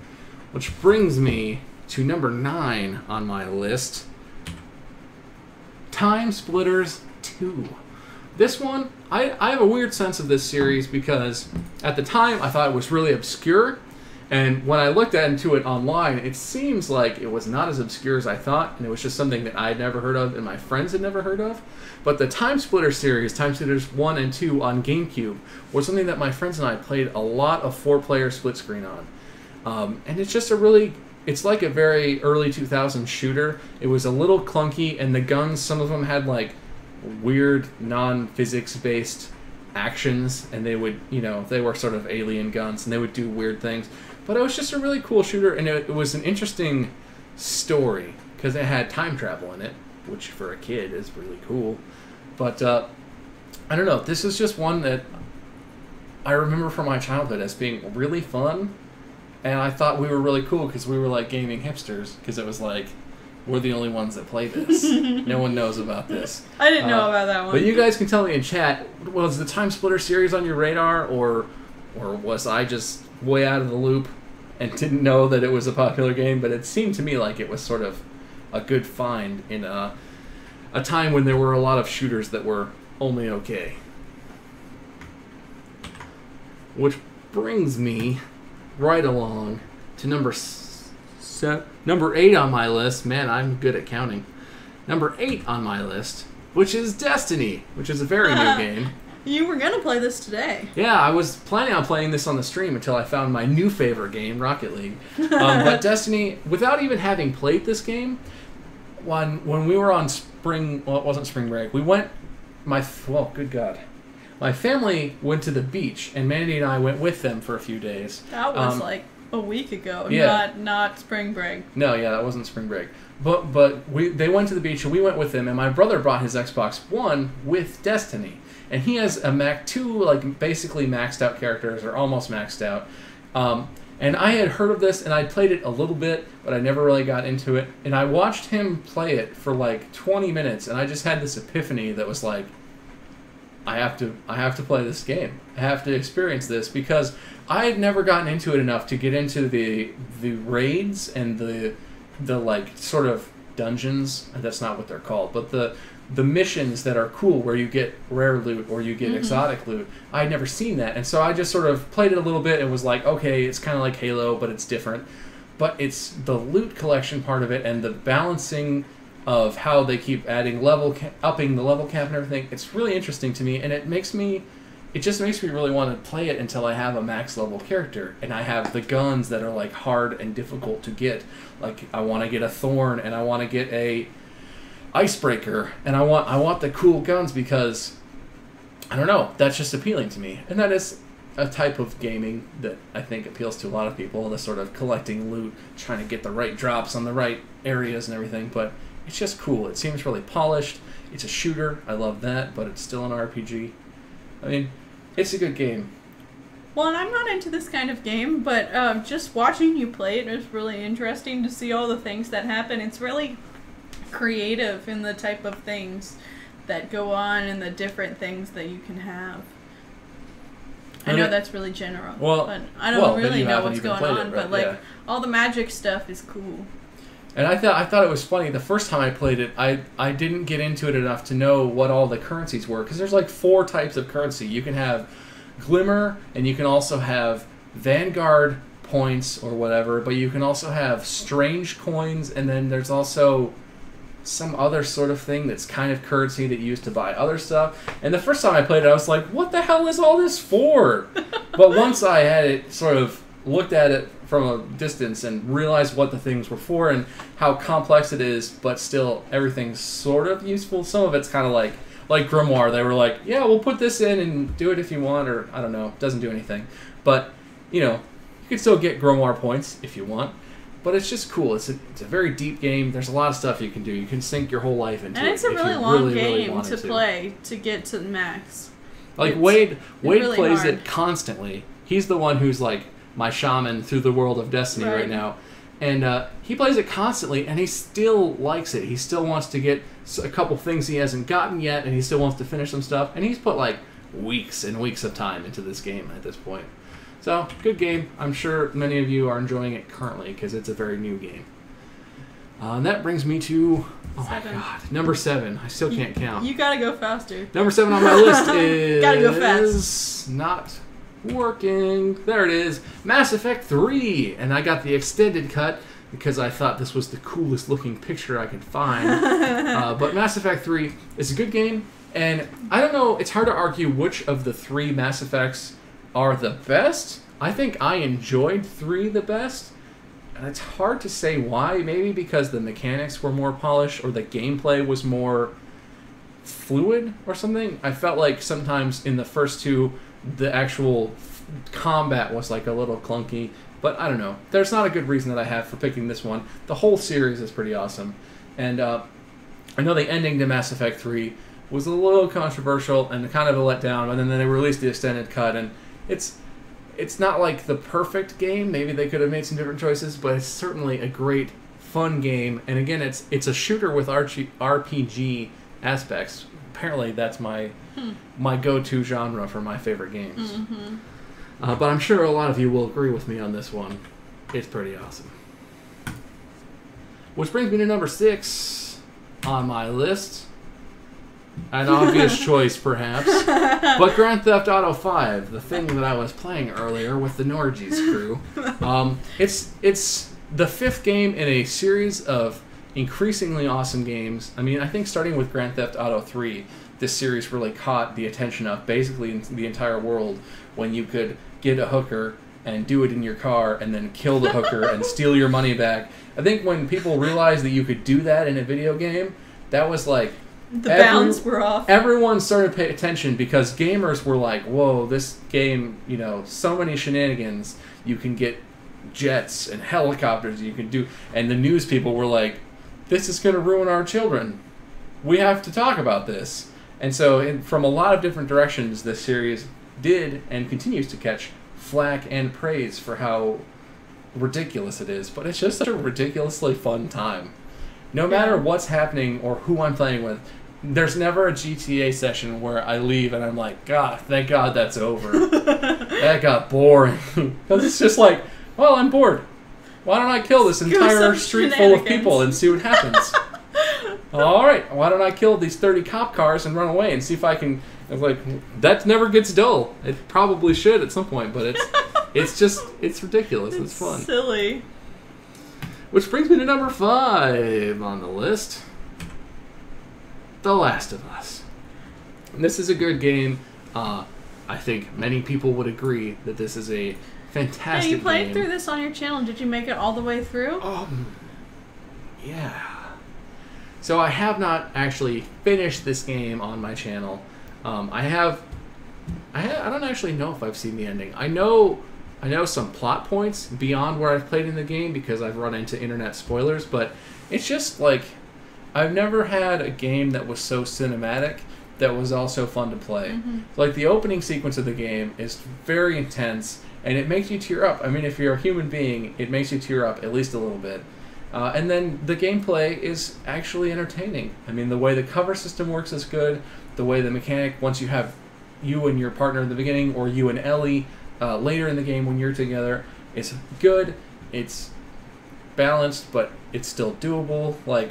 Which brings me to number 9 on my list. Time Splitters 2. This one, I have a weird sense of this series because at the time I thought it was really obscure, and when I looked into it online, it seems like it was not as obscure as I thought, and it was just something that I had never heard of and my friends had never heard of. But the Time Splitter series, Time Splitters 1 and 2 on GameCube, was something that my friends and I played a lot of 4-player split screen on. And it's just it's like a very early 2000s shooter. It was a little clunky, and the guns, some of them had like weird non-physics based actions, and they would, they were sort of alien guns, and they would do weird things. But it was just a really cool shooter, and it was an interesting story because it had time travel in it, which for a kid is really cool. But I don't know, this is just one that I remember from my childhood as being really fun, and I thought we were really cool because we were like gaming hipsters, because it was like, we're the only ones that play this. No one knows about this. I didn't know about that one. But you guys can tell me in chat, was the Time Splitter series on your radar, or was I just way out of the loop and didn't know that it was a popular game? But it seemed to me like it was sort of a good find in a time when there were a lot of shooters that were only okay. Which brings me right along to number 8 on my list. Man, I'm good at counting. Number 8 on my list, which is Destiny, which is a very new game. You were going to play this today. Yeah, I was planning on playing this on the stream until I found my new favorite game, Rocket League. But Destiny, without even having played this game, when we were on it wasn't spring break, we went, good God. My family went to the beach, and Mandy and I went with them for a few days. That was like a week ago, yeah. not spring break. No, yeah, that wasn't spring break. But they went to the beach, and we went with them, and my brother brought his Xbox One with Destiny. And he has a Mac 2, like, basically maxed out characters, or almost maxed out. And I had heard of this, and I played it a little bit, but I never really got into it. And I watched him play it for like 20 minutes, and I just had this epiphany that was like, I have to play this game. I have to experience this, because I had never gotten into it enough to get into the raids and the like sort of dungeons. That's not what they're called, but the missions that are cool where you get rare loot or you get exotic loot. I had never seen that, and so I just sort of played it a little bit and was like, okay, it's kind of like Halo, but it's different. But it's the loot collection part of it and the balancing of how they keep adding upping the level cap and everything. It's really interesting to me, and it just makes me really want to play it until I have a max level character and I have the guns that are like hard and difficult to get. Like I want to get a Thorn, and I want to get a Icebreaker, and I want the cool guns, because I don't know, that's just appealing to me. And that is a type of gaming that I think appeals to a lot of people, the sort of collecting loot, trying to get the right drops on the right areas and everything. But it's just cool. It seems really polished. It's a shooter. I love that, but it's still an RPG. I mean, it's a good game. Well, and I'm not into this kind of game, but just watching you play it is really interesting to see all the things that happen. It's really creative in the type of things that go on and the different things that you can have. I know that's really general, but I don't really know what's going on. Right? But like all the magic stuff is cool. And I thought it was funny the first time I played it. I didn't get into it enough to know what all the currencies were, because there's like 4 types of currency. You can have Glimmer, and you can also have Vanguard points or whatever, but you can also have strange coins, and then there's also some other sort of thing that's kind of currency that you use to buy other stuff. And the first time I played it, I was like, what the hell is all this for? But once I had it sort of looked at it from a distance and realized what the things were for and how complex it is, but still everything's sort of useful. Some of it's kind of like Grimoire. They were like, yeah, we'll put this in and do it if you want, or I don't know, doesn't do anything. But, you know, you can still get Grimoire points if you want. But it's just cool. It's a very deep game. There's a lot of stuff you can do. You can sink your whole life into it. And it's a really long game to play to get to the max. Like Wade plays it constantly. He's the one who's like my shaman through the world of Destiny right now. And he plays it constantly, and he still likes it. He still wants to get a couple things he hasn't gotten yet, and he still wants to finish some stuff. And he's put like weeks and weeks of time into this game at this point. So, good game. I'm sure many of you are enjoying it currently because it's a very new game. And that brings me to, my God, number 7. I still can't count. You gotta go faster. Number 7 on my list is... Gotta go fast. Not working. There it is. Mass Effect 3. And I got the extended cut because I thought this was the coolest looking picture I could find. But Mass Effect 3 is a good game. And I don't know, it's hard to argue which of the 3 Mass Effects are the best. I think I enjoyed 3 the best, and it's hard to say why. Maybe because the mechanics were more polished or the gameplay was more fluid or something. I felt like sometimes in the first 2 the actual combat was like a little clunky, but I don't know. There's not a good reason that I have for picking this one. The whole series is pretty awesome, and I know the ending to Mass Effect 3 was a little controversial and kind of a letdown, and then they released the extended cut, and it's not like the perfect game. Maybe they could have made some different choices, but it's certainly a great, fun game. And again, it's a shooter with RPG aspects. Apparently, that's my go-to genre for my favorite games. Mm-hmm. But I'm sure a lot of you will agree with me on this one. It's pretty awesome. Which brings me to number 6 on my list. An obvious choice, perhaps. But Grand Theft Auto 5, the thing that I was playing earlier with the Norges crew. It's the 5th game in a series of increasingly awesome games. I mean, I think starting with Grand Theft Auto 3, this series really caught the attention of basically the entire world when you could get a hooker and do it in your car and then kill the hooker and steal your money back. I think when people realized that you could do that in a video game, that was like... The bounds were off. Everyone started paying attention because gamers were like, whoa, this game, you know, so many shenanigans. You can get jets and helicopters you can do. And the news people were like, this is going to ruin our children. We have to talk about this. And so from a lot of different directions, this series did and continues to catch flack and praise for how ridiculous it is, but it's just such a ridiculously fun time. No matter what's happening or who I'm playing with, there's never a GTA session where I leave and I'm like, God, thank God that's over. That got boring. Because it's just like, well, I'm bored. Why don't I kill this entire street full of people and see what happens? All right, why don't I kill these 30 cop cars and run away and see if I can... Like, that never gets dull. It probably should at some point, but it's ridiculous. It's fun. Silly. Which brings me to number 5 on the list. The Last of Us. And this is a good game. I think many people would agree that this is a fantastic game. You played through this on your channel. Did you make it all the way through? Yeah. So I have not actually finished this game on my channel. I don't actually know if I've seen the ending. I know some plot points beyond where I've played in the game because I've run into internet spoilers, but it's just like I've never had a game that was so cinematic that was also fun to play. Mm-hmm. Like the opening sequence of the game is very intense and it makes you tear up. I mean, if you're a human being, it makes you tear up at least a little bit. And then the gameplay is actually entertaining. I mean, the way the cover system works is good. The way the mechanic, once you have you and your partner in the beginning, or you and Ellie later in the game when you're together, it's good. It's balanced, but it's still doable. Like,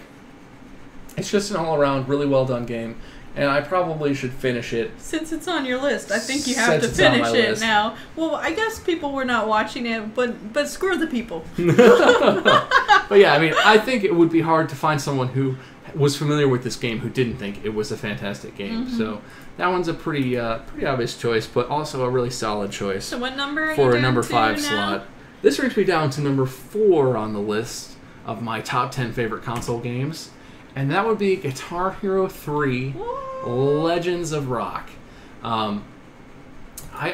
it's just an all-around really well-done game. And I probably should finish it. Since it's on your list, I think you have to finish it now. Well, I guess people were not watching it, but screw the people. But yeah, I mean, I think it would be hard to find someone who was familiar with this game who didn't think it was a fantastic game. Mm-hmm. So that one's a pretty obvious choice, but also a really solid choice. So what number are for you a number 5 now? slot? This brings me down to number 4 on the list of my top 10 favorite console games. And that would be Guitar Hero 3 Legends of Rock. I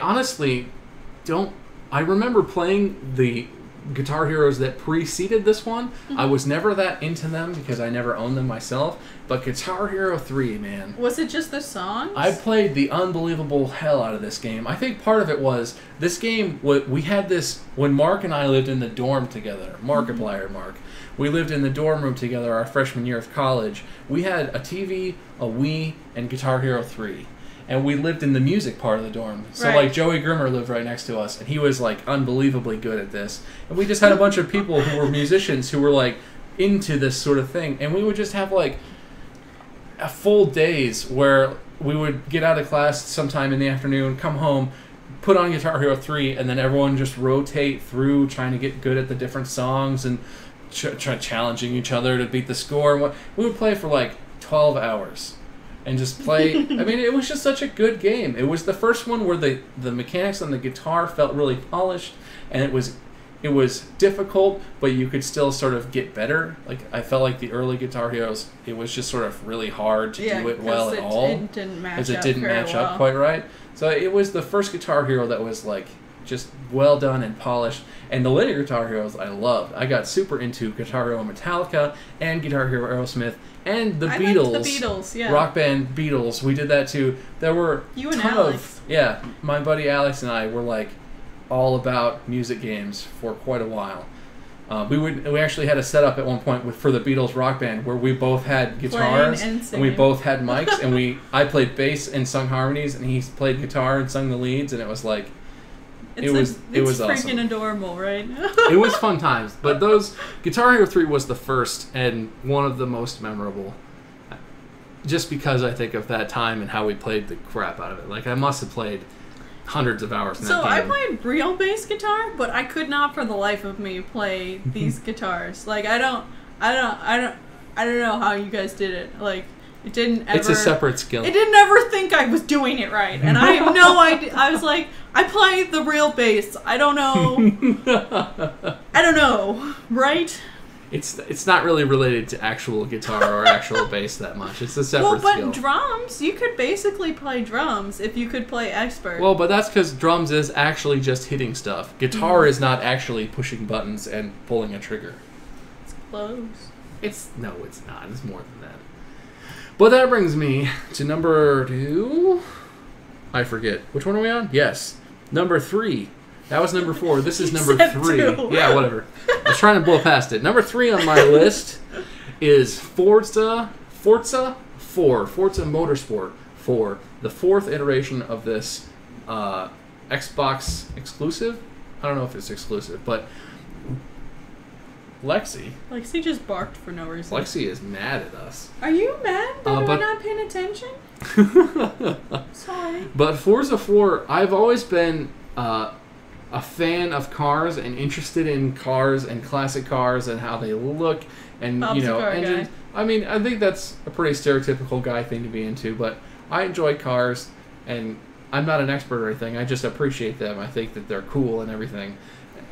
honestly don't... I remember playing the Guitar Heroes that preceded this one. Mm-hmm. I was never that into them because I never owned them myself. But Guitar Hero 3, man. Was it just the songs? I played the unbelievable hell out of this game. I think part of it was this game, we had this when Mark and I lived in the dorm together. Markiplier Mark. We lived in the dorm room together our freshman year of college. We had a TV, a Wii, and Guitar Hero 3. And we lived in the music part of the dorm. So, right. like, Joey Grimmer lived right next to us, and he was, like, unbelievably good at this. And we just had a bunch of people who were musicians who were, like, into this sort of thing. And we would just have, like, a full days where we would get out of class sometime in the afternoon, come home, put on Guitar Hero 3, and then everyone just rotate through trying to get good at the different songs and challenging each other to beat the score. We would play for, like, 12 hours. And just play. I mean, it was just such a good game. It was the first one where the mechanics on the guitar felt really polished, and it was difficult, but you could still sort of get better. Like, I felt like the early Guitar Heroes, it was just sort of really hard to do it well at all. It didn't match up quite right. So it was the first Guitar Hero that was like just well done and polished. And the later Guitar Heroes I loved. I got super into Guitar Hero Metallica and Guitar Hero Aerosmith and the Beatles. Liked the Beatles, yeah. Rock band Beatles. We did that too. There were you and Alex. My buddy Alex and I were like all about music games for quite a while. We actually had a setup at one point for the Beatles Rock Band where we both had guitars and we both had mics and I played bass and sung harmonies and he played guitar and sung the leads, and it was like it was freaking awesome. Adorable, right? It was fun times, but Guitar Hero 3 was the first and one of the most memorable. Just because I think of that time and how we played the crap out of it. Like, I must have played hundreds of hours in that game. So I played real bass guitar, but I could not for the life of me play these guitars. Like, I don't know how you guys did it. Like, it didn't ever... It's a separate skill. It didn't ever think I was doing it right. And I have no idea. I was like, I play the real bass. I don't know. I don't know. Right? It's not really related to actual guitar or actual bass that much. It's a separate skill. Well, but drums, you could basically play drums if you could play expert. Well, but that's because drums is actually just hitting stuff. Guitar is not actually pushing buttons and pulling a trigger. It's close. No, it's not. It's more than that. But that brings me to number 2. I forget. Which one are we on? Yes. Number 3. That was number 4. This is You number said 3. 2. Yeah, whatever. I was trying to blow past it. Number 3 on my list is Forza 4. Forza Motorsport 4. The 4th iteration of this Xbox exclusive. I don't know if it's exclusive, but Lexi just barked for no reason. Lexi is mad at us. Are you mad that we're but- not paying attention? Sorry. But Forza 4, I've always been a fan of cars and interested in cars and classic cars and how they look and Bob's a car engines. guy. I mean, I think that's a pretty stereotypical guy thing to be into, but I enjoy cars and I'm not an expert or anything. I just appreciate them. I think that they're cool and everything.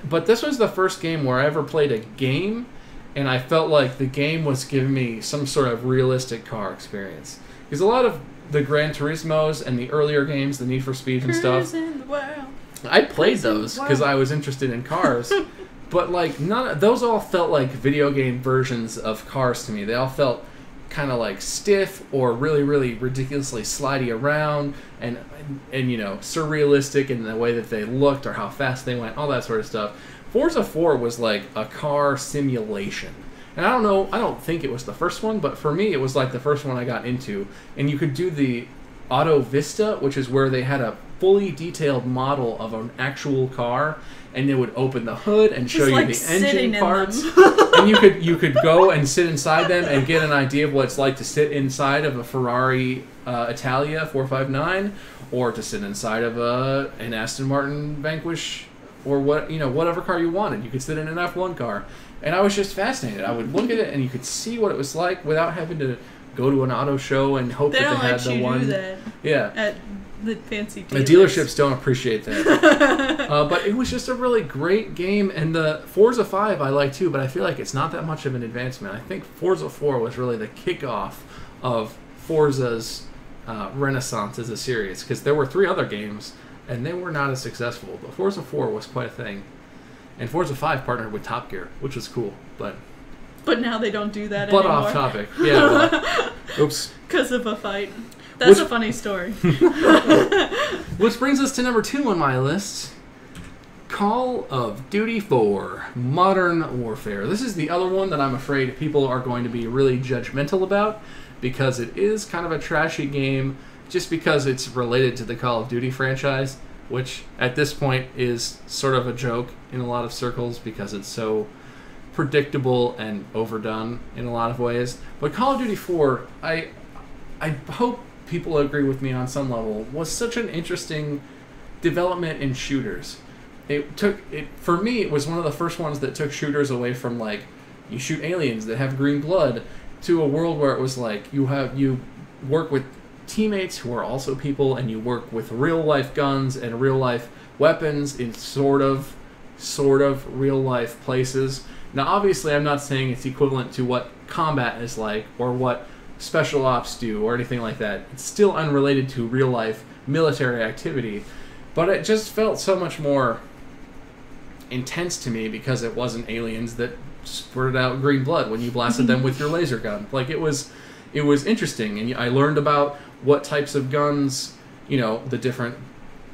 But this was the first game where I ever played a game and I felt like the game was giving me some sort of realistic car experience. Because a lot of the Gran Turismos and the earlier games, the Need for Speed and stuff, Cruising the world. I played those Wow. because I was interested in cars. But like those all felt like video game versions of cars to me. They all felt kind of like stiff or really, really ridiculously slidey around and surrealistic in the way that they looked or how fast they went, all that sort of stuff. Forza 4 was like a car simulation. And I don't think it was the first one, but for me it was like the first one I got into. And you could do the Auto Vista, which is where they had a fully detailed model of an actual car, and they would open the hood and show Just you like the sitting engine in parts. them. And you could go and sit inside them and get an idea of what it's like to sit inside of a Ferrari Italia 459, or to sit inside of an Aston Martin Vanquish, or whatever car you wanted. You could sit in an F1 car, and I was just fascinated. I would look at it and you could see what it was like without having to go to an auto show and hope They that don't they had let the you one. do that Yeah. at the fancy The dealers. dealerships don't appreciate that. But it was just a really great game, and the Forza 5 I like too, but I feel like it's not that much of an advancement. I think Forza 4 was really the kickoff of Forza's renaissance as a series, because there were 3 other games, and they were not as successful, but Forza 4 was quite a thing. And Forza 5 partnered with Top Gear, which was cool, but now they don't do that but anymore. off topic. Yeah, well, oops. Because of a fight. That's Which- a funny story. Which brings us to number 2 on my list. Call of Duty 4 Modern Warfare. This is the other one that I'm afraid people are going to be really judgmental about, because it is kind of a trashy game just because it's related to the Call of Duty franchise, which at this point is sort of a joke in a lot of circles because it's so predictable and overdone in a lot of ways. But Call of Duty 4, I hope people agree with me on some level, was such an interesting development in shooters. For me, it was one of the first ones that took shooters away from like, you shoot aliens that have green blood, to a world where it was like you work with teammates who are also people, and you work with real life guns and real life weapons in sort of real life places. Now obviously I'm not saying it's equivalent to what combat is like or what special ops do or anything like that. It's still unrelated to real life military activity, but it just felt so much more intense to me because it wasn't aliens that spurted out green blood when you blasted them with your laser gun. Like it was interesting, and I learned about what types of guns, the different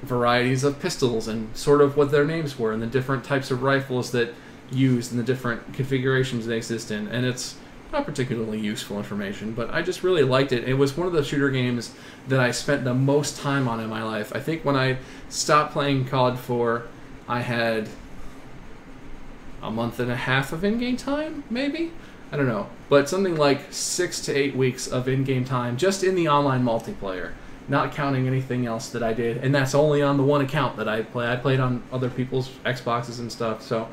varieties of pistols and sort of what their names were, and the different types of rifles that used and the different configurations they exist in. And it's not particularly useful information, but I just really liked it. It was one of the shooter games that I spent the most time on in my life. I think when I stopped playing COD 4, I had a month and a half of in-game time, maybe? I don't know. But something like 6 to 8 weeks of in-game time just in the online multiplayer, not counting anything else that I did. And that's only on the one account that I play. I played on other people's Xboxes and stuff. So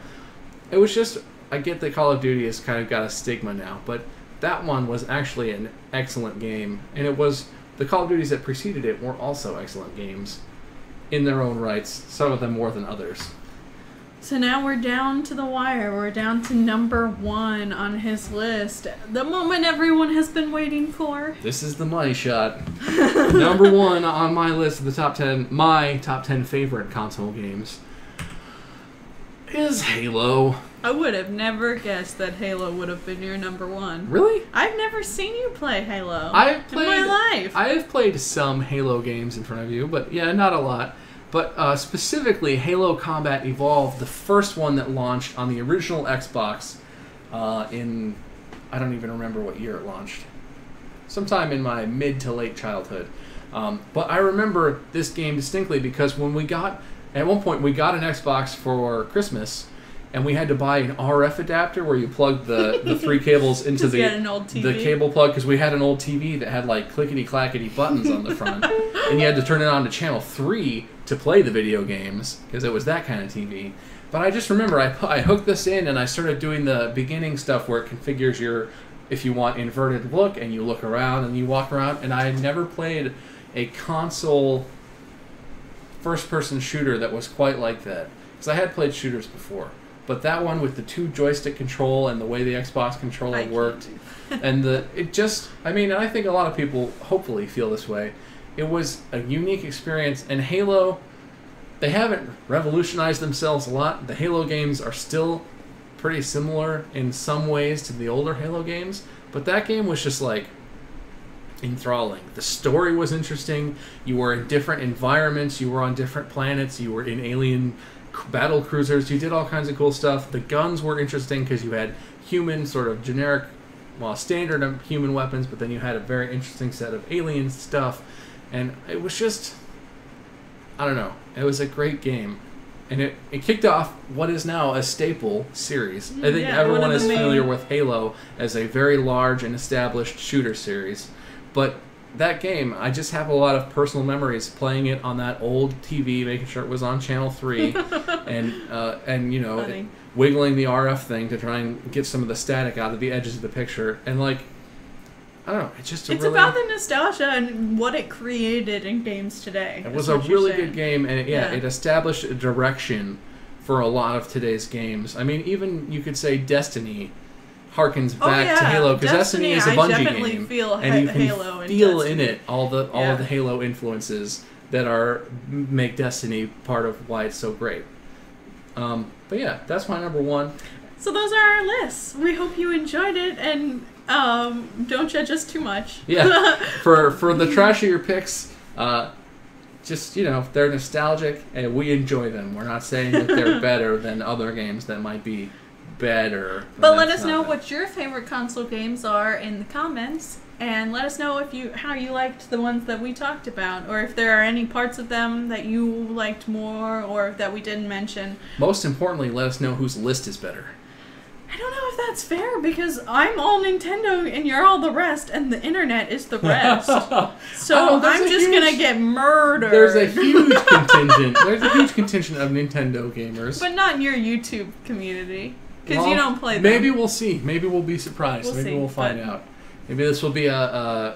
it was just, I get that Call of Duty has kind of got a stigma now, but that one was actually an excellent game. And it was, the Call of Duties that preceded it were also excellent games in their own rights, some of them more than others. So now we're down to the wire. We're down to number 1 on his list. The moment everyone has been waiting for. This is the money shot. Number 1 on my list of the top 10, my top 10 favorite console games, is Halo. I would have never guessed that Halo would have been your number 1. Really? I've never seen you play Halo I've played, in my life. I have played some Halo games in front of you, but yeah, not a lot. But specifically, Halo Combat Evolved, the first one that launched on the original Xbox in, I don't even remember what year it launched. Sometime in my mid to late childhood. But I remember this game distinctly because at one point we got an Xbox for Christmas, and we had to buy an RF adapter where you plug the 3 cables into the cable plug, because we had an old TV that had like clickety-clackety buttons on the front, and you had to turn it on to channel 3 to play the video games, because it was that kind of TV. But I just remember I hooked this in, and I started doing the beginning stuff where it configures if you want inverted look, and you look around and you walk around, and I had never played a console first-person shooter that was quite like that, because I had played shooters before. But that one with the 2 joystick control and the way the Xbox controller worked, and I think a lot of people hopefully feel this way. It was a unique experience, and Halo, they haven't revolutionized themselves a lot. The Halo games are still pretty similar in some ways to the older Halo games, but that game was just like enthralling. The story was interesting. You were in different environments. You were on different planets. You were in alien battle cruisers. You did all kinds of cool stuff. The guns were interesting because you had human, sort of generic, standard human weapons, but then you had a very interesting set of alien stuff, and it was just, I don't know, it was a great game, and it kicked off what is now a staple series. I think everyone is familiar with Halo as a very large and established shooter series, but that game, I just have a lot of personal memories playing it on that old TV, making sure it was on channel 3, and wiggling the RF thing to try and get some of the static out of the edges of the picture, and I don't know, it's about the nostalgia and what it created in games today. It was a really good game, and it established a direction for a lot of today's games. I mean, even you could say Destiny harkens back to Halo, because Destiny is a Bungie game, and you can feel in it all of the Halo influences that make Destiny part of why it's so great. But yeah, that's my number 1. So those are our lists. We hope you enjoyed it, and don't judge us too much. Yeah, for the trashier picks, just they're nostalgic and we enjoy them. We're not saying that they're better than other games that might be better. But let us know what your favorite console games are in the comments, and let us know how you liked the ones that we talked about, or if there are any parts of them that you liked more or that we didn't mention. Most importantly, let us know whose list is better. I don't know if that's fair, because I'm all Nintendo and you're all the rest, and the internet is the rest. So I'm just gonna get murdered. There's a huge contingent. There's a huge contingent of Nintendo gamers, but not in your YouTube community, because you don't play them. Maybe we'll see. Maybe we'll be surprised. Maybe we'll find out. Maybe this will be a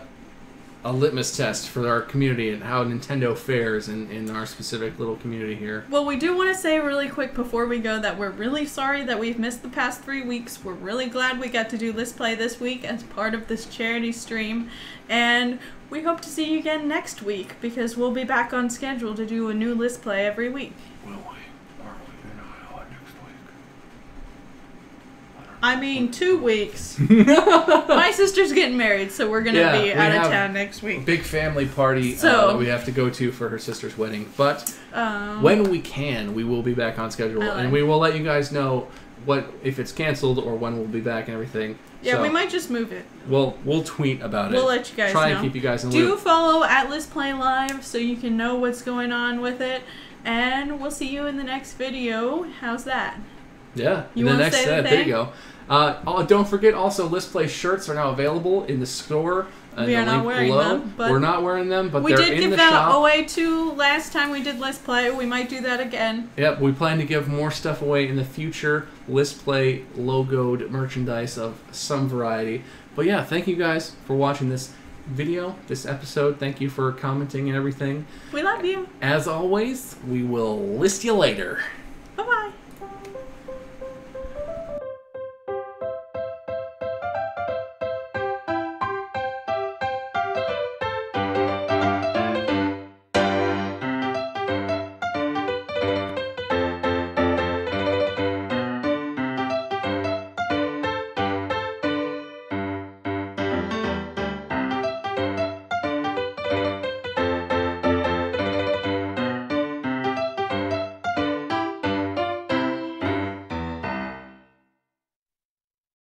litmus test for our community and how Nintendo fares in our specific little community here. Well, we do want to say really quick before we go that we're really sorry that we've missed the past 3 weeks. We're really glad we got to do Let's Play this week as part of this charity stream, and we hope to see you again next week, because we'll be back on schedule to do a new Let's Play every week. Will we? Are we not next week? I mean, 2 weeks. My sister's getting married, so we're going to be out of town next week. A big family party that we have to go to for her sister's wedding. But when we can, we will be back on schedule. And we will let you guys know if it's canceled or when we'll be back and everything. Yeah, so we might just move it. We'll tweet about it. We'll let you guys know. Try and keep you guys in the loop. Do follow Let's Play Live so you can know what's going on with it. And we'll see you in the next video. How's that? Yeah. You want to say the thing? There you go. Don't forget also, Let's Play shirts are now available in the store. We are not wearing them. But we're not wearing them, but they're in the shop. We did give that away too last time we did Let's Play. We might do that again. Yep, we plan to give more stuff away in the future. Let's Play logoed merchandise of some variety. But yeah, thank you guys for watching this video, this episode. Thank you for commenting and everything. We love you. As always, we will list you later. Bye-bye.